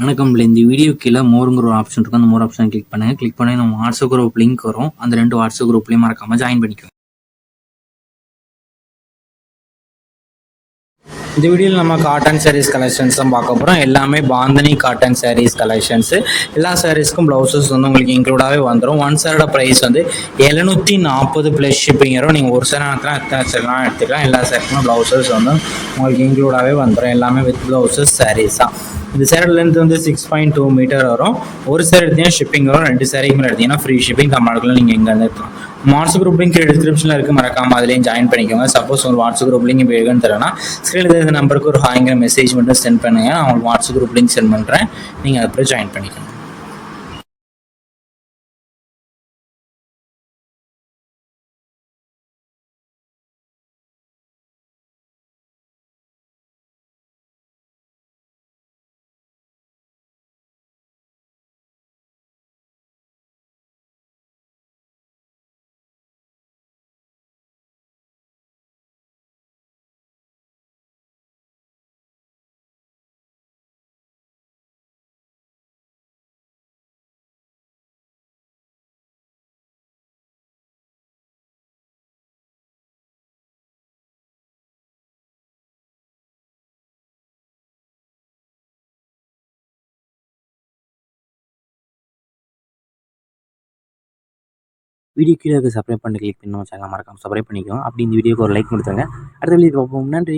வணக்கம். இந்த வீடியோ கீழே மோருங்கிற ஒரு ஆப்ஷன் இருக்கும். அந்த மோர் ஆப்ஷன் கிளிக் பண்ணுங்கள். கிளிக் பண்ணி நம்ம வாட்ஸ்அப் குரூப் லிங்க் வரும். அந்த 2 வாட்ஸ்அப் குரூப்லேயும் மறக்காமல் ஜாயின் பண்ணிக்கோங்க. இந்த வீடியோவில் நம்ம காட்டன் சாரீஸ் கலெக்ஷன்ஸ் தான் பார்க்க போகிறோம். எல்லாமே பாந்தனி காட்டன் சாரீஸ் கலெக்ஷன்ஸு. எல்லா சாரீஸ்க்கும் ப்ளவுசஸ் வந்து உங்களுக்கு இன்க்ளூடாகவே வந்துடும். ஒன் சாரோட ப்ரைஸ் வந்து 740 ப்ளஸ் ஷிப்பிங் வரும். நீங்கள் ஒரு சாரி எடுத்துக்கலாம், எத்தனை சாரிலாம் எடுத்துக்கலாம். எல்லா சாரிக்குமே ப்ளவுசஸ் வந்து உங்களுக்கு இன்க்ளூடாகவே வந்துடும். எல்லாமே வித் ப்ளவுசஸ் சாரீஸ் தான். இந்த சேரோட லென்த் வந்து 6.2 மீட்டர் வரும். ஒரு சேர் எடுத்தீங்கன்னா ஷிப்பிங் வரும். 2 சாரிக்கு மேலே எடுத்தீங்கன்னா ஃப்ரீ ஷிப்பிங். தமிழ்நாடுக்குள்ள நீங்கள் எங்கேருந்து எடுக்கலாம். வாட்ஸ்அப் குரூப் லிங்க் டிஸ்கிரிப்ஷனில் இருக்குது, மறக்காமல் அதுலேயும் ஜாயின் பண்ணிக்கோங்க. சப்போஸ் உங்களுக்கு வாட்ஸ்அப் குரூப் லிங்க் இப்போ இருக்குன்னு தரேன்னா ஸ்க்ரீனில் இந்த நம்பருக்கு ஒரு ஹாய்ங்கிற மெசேஜ் மட்டும் சென்ட் பண்ணுங்கள். நான் உங்களுக்கு வாட்ஸ்அப் குரூப் லிங்க் சென்ட் பண்ணுறேன். நீங்கள் அப்புறம் ஜாயின் பண்ணிக்கோங்க. வீடியோ கீழே சப்ஸ்கிரைப் பண்ணி கிளிக் பண்ணி சேனல் மறக்காமல் சப்ஸ்கிரைப் பண்ணிக்கோங்க. அப்படி இந்த வீடியோக்கு ஒரு லைக் கொடுத்துருங்க. அடுத்த வீடியோ பார்ப்போம். நன்றி.